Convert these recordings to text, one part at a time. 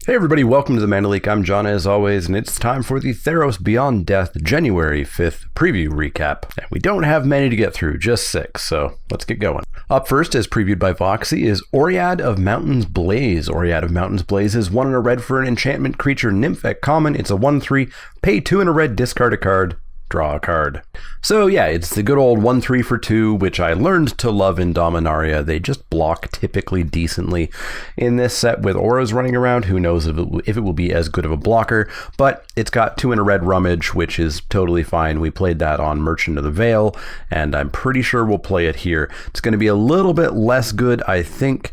Hey everybody, welcome to the Leek. I'm John as always, and it's time for the Theros Beyond Death January 5th preview recap. We don't have many to get through, just 6, so let's get going. Up first, as previewed by Voxy, is Oread of Mountains Blaze. Oread of Mountains Blaze is 1 and a red for an enchantment creature nymph at common. It's a 1/3, pay 2 and a red, discard a card, draw a card. So yeah, it's the good old 1/3 for 2, which I learned to love in Dominaria. They just block typically decently. In this set with auras running around, who knows if it will be as good of a blocker, but it's got 2 and a red rummage, which is totally fine. We played that on Merchant of the Veil, and I'm pretty sure we'll play it here. It's going to be a little bit less good, I think,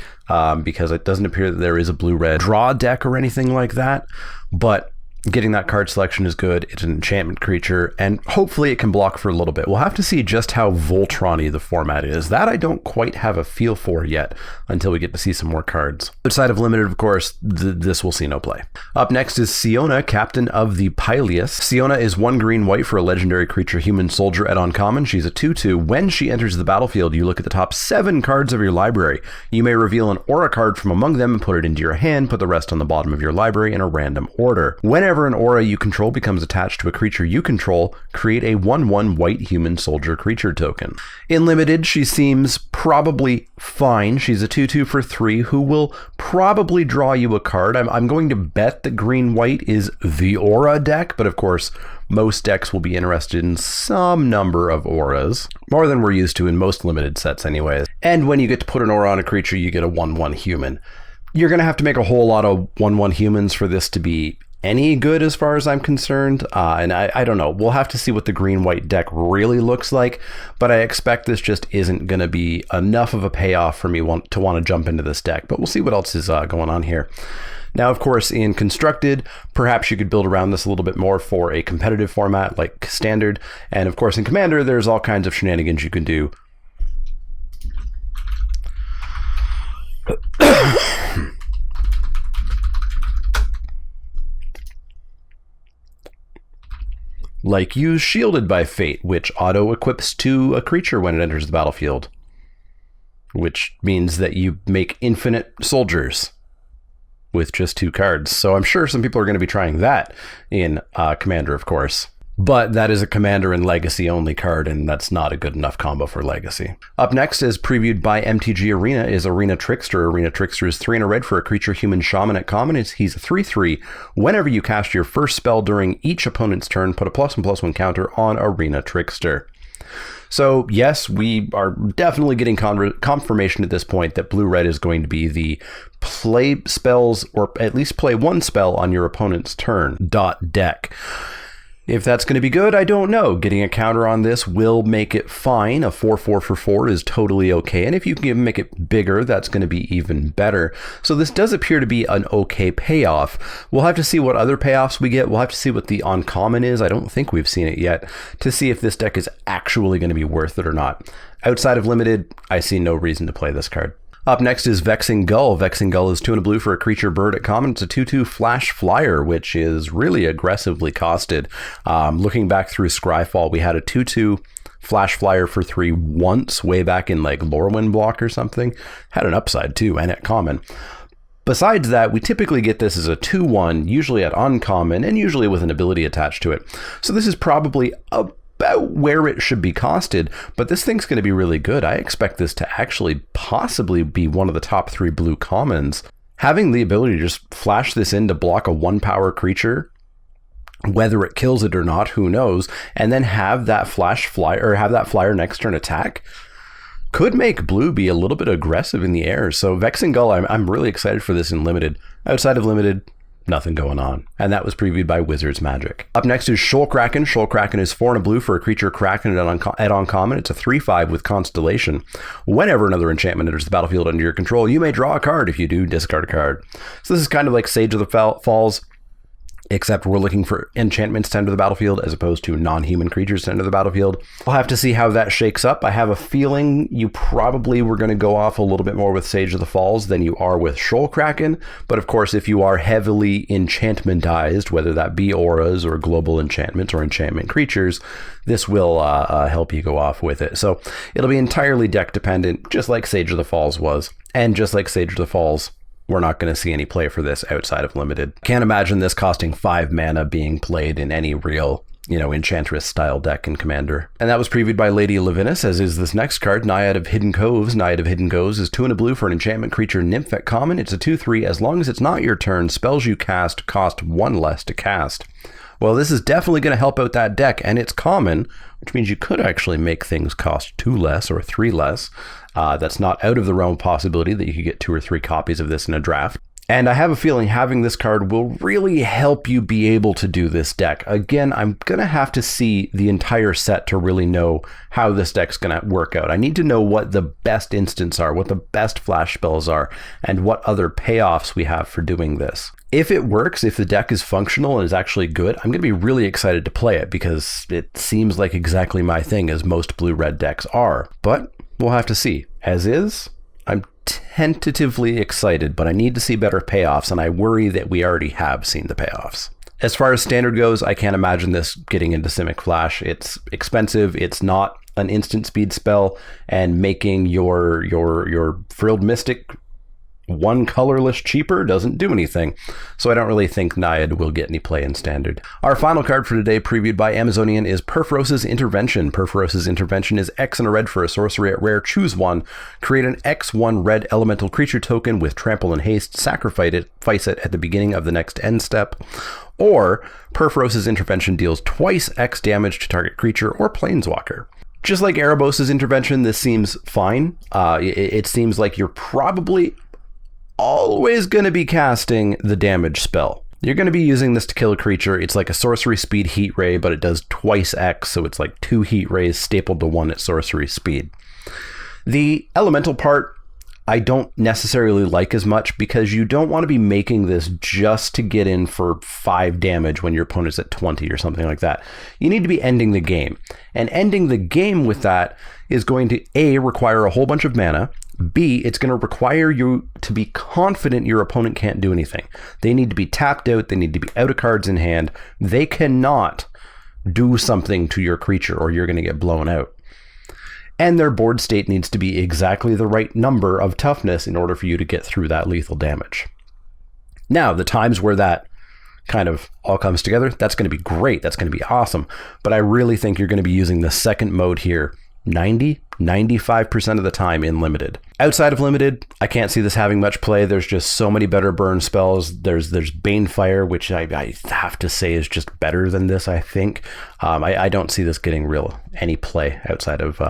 because it doesn't appear that there is a blue-red draw deck or anything like that, but getting that card selection is good. It's an enchantment creature, and hopefully it can block for a little bit. We'll have to see just how Voltron-y the format is. That I don't quite have a feel for yet until we get to see some more cards. Outside of limited, of course, this will see no play. Up next is Seeona, Captain of the Pyleus. Seeona is 1 green/white for a legendary creature human soldier at uncommon. She's a 2/2. When she enters the battlefield, you look at the top 7 cards of your library. You may reveal an aura card from among them and put it into your hand. Put the rest on the bottom of your library in a random order. Whenever an aura you control becomes attached to a creature you control, create a 1/1 white human soldier creature token. In limited, she seems probably fine. She's a 2/2 for 3 who will probably draw you a card. I'm going to bet that green-white is the aura deck, but of course, most decks will be interested in some number of auras, more than we're used to in most limited sets anyways. And when you get to put an aura on a creature, you get a 1/1 human. You're going to have to make a whole lot of 1/1 humans for this to be any good as far as I'm concerned, and I don't know. We'll have to see what the green-white deck really looks like, but I expect this just isn't going to be enough of a payoff for me to want to jump into this deck, but we'll see what else is going on here. Now, of course, in Constructed, perhaps you could build around this a little bit more for a competitive format like Standard, and of course in Commander, there's all kinds of shenanigans you can do. Like use Shielded by Fate, which auto-equips to a creature when it enters the battlefield, which means that you make infinite soldiers with just 2 cards. So I'm sure some people are going to be trying that in Commander, of course. But that is a Commander and Legacy only card, and that's not a good enough combo for Legacy. Up next, as previewed by MTG Arena, is Arena Trickster. Arena Trickster is 3 and a red for a creature human shaman at common. He's a 3/3. Whenever you cast your first spell during each opponent's turn, put a +1/+1 counter on Arena Trickster. So yes, we are definitely getting confirmation at this point that blue-red is going to be the play spells, or at least play 1 spell on your opponent's turn deck. If that's going to be good, I don't know. Getting a counter on this will make it fine. A 4/4 for 4 is totally okay. And if you can make it bigger, that's going to be even better. So this does appear to be an okay payoff. We'll have to see what other payoffs we get. We'll have to see what the uncommon is. I don't think we've seen it yet to see if this deck is actually going to be worth it or not. Outside of limited, I see no reason to play this card. Up next is Vexing Ghul. Vexing Ghul is 2 and a blue for a creature bird at common. It's a 2/2 flash flyer, which is really aggressively costed. Looking back through Scryfall, we had a 2/2 flash flyer for 3 once, way back in like Lorwyn block or something. Had an upside too, and at common. Besides that, we typically get this as a 2/1, usually at uncommon, and usually with an ability attached to it. So this is probably about where it should be costed, but this thing's going to be really good. I expect this to actually possibly be one of the top 3 blue commons. Having the ability to just flash this in to block a 1-power creature, whether it kills it or not, who knows, and then have that flash flyer, or have that flyer next turn attack, could make blue be a little bit aggressive in the air. So Vexing Ghul, I'm really excited for this in limited. Outside of limited, nothing going on. And that was previewed by Wizards Magic. Up next is Shoal Kraken. Shoal Kraken is 4 and a blue for a creature Kraken at uncommon. It's a 3/5 with Constellation. Whenever another enchantment enters the battlefield under your control, you may draw a card. If you do, discard a card. So this is kind of like Sage of the Falls, except we're looking for enchantments to enter the battlefield as opposed to non-human creatures to enter the battlefield. We'll have to see how that shakes up. I have a feeling you probably were going to go off a little bit more with Sage of the Falls than you are with Shoal Kraken, but of course if you are heavily enchantmentized, whether that be auras or global enchantments or enchantment creatures, this will help you go off with it. So it'll be entirely deck dependent, just like Sage of the Falls was, and just like Sage of the Falls we're not going to see any play for this outside of limited. Can't imagine this costing 5 mana being played in any real, Enchantress style deck in Commander. And that was previewed by Lady Levinas, as is this next card, Nyad of Hidden Coves. Nyad of Hidden Coves is 2 and a blue for an enchantment creature nymph at common. It's a 2/3. As long as it's not your turn, spells you cast cost 1 less to cast. Well, this is definitely going to help out that deck, and it's common, which means you could actually make things cost 2 less or 3 less. That's not out of the realm of possibility that you could get 2 or 3 copies of this in a draft. And I have a feeling having this card will really help you be able to do this deck. Again, I'm going to have to see the entire set to really know how this deck's going to work out. I need to know what the best instants are, what the best flash spells are, and what other payoffs we have for doing this. If it works, if the deck is functional and is actually good, I'm going to be really excited to play it because it seems like exactly my thing, as most blue-red decks are. But we'll have to see. As is, I'm tentatively excited, but I need to see better payoffs, and I worry that we already have seen the payoffs. As far as standard goes, I can't imagine this getting into Simic Flash. It's expensive, it's not an instant speed spell, and making your Frilled Mystic 1 colorless cheaper doesn't do anything, so I don't really think Nyad will get any play in standard. Our final card for today, previewed by Amazonian, is Perf Intervention. Perf Intervention is X and a red for a sorcery at rare. Choose 1. Create an X1 red elemental creature token with trample and haste. Sacrifice it at the beginning of the next end step. Or Perf Intervention deals twice X damage to target creature or planeswalker. Just like Erebos' Intervention, this seems fine. It seems like you're probably always going to be casting the damage spell. You're going to be using this to kill a creature. It's like a sorcery speed heat ray, but it does twice X, so it's like 2 heat rays stapled to 1 at sorcery speed. The elemental part I don't necessarily like as much, because you don't want to be making this just to get in for 5 damage when your opponent's at 20 or something like that. You need to be ending the game. And ending the game with that is going to A, require a whole bunch of mana. B, it's going to require you to be confident your opponent can't do anything. They need to be tapped out. They need to be out of cards in hand. They cannot do something to your creature or you're going to get blown out. And their board state needs to be exactly the right number of toughness in order for you to get through that lethal damage. Now, the times where that kind of all comes together, that's going to be great. That's going to be awesome. But I really think you're going to be using the second mode here 95% of the time in limited. Outside of limited, I can't see this having much play. There's just so many better burn spells. There's Banefire, which I have to say is just better than this, I think. I don't see this getting any play outside of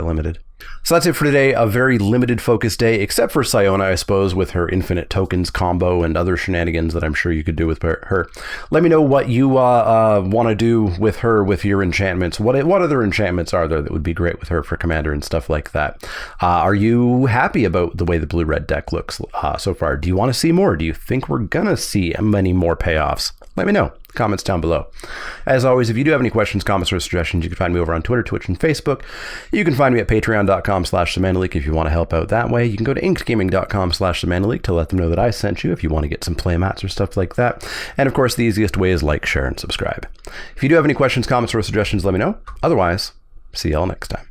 limited. So that's it for today. A very limited focus day, except for Seeona, I suppose, with her infinite tokens combo and other shenanigans that I'm sure you could do with her. Let me know what you want to do with her, with your enchantments. What other enchantments are there that would be great with her for Commander and stuff like that? Are you happy about the way the blue-red deck looks so far? Do you want to see more? Do you think we're going to see many more payoffs? Let me know. Comments down below. As always, if you do have any questions, comments, or suggestions, you can find me over on Twitter, Twitch, and Facebook. You can find me at patreon.com/themanaleek if you want to help out that way. You can go to inkedgaming.com/themanaleek to let them know that I sent you if you want to get some play mats or stuff like that. And of course, the easiest way is like, share, and subscribe. If you do have any questions, comments, or suggestions, let me know. Otherwise, see y'all next time.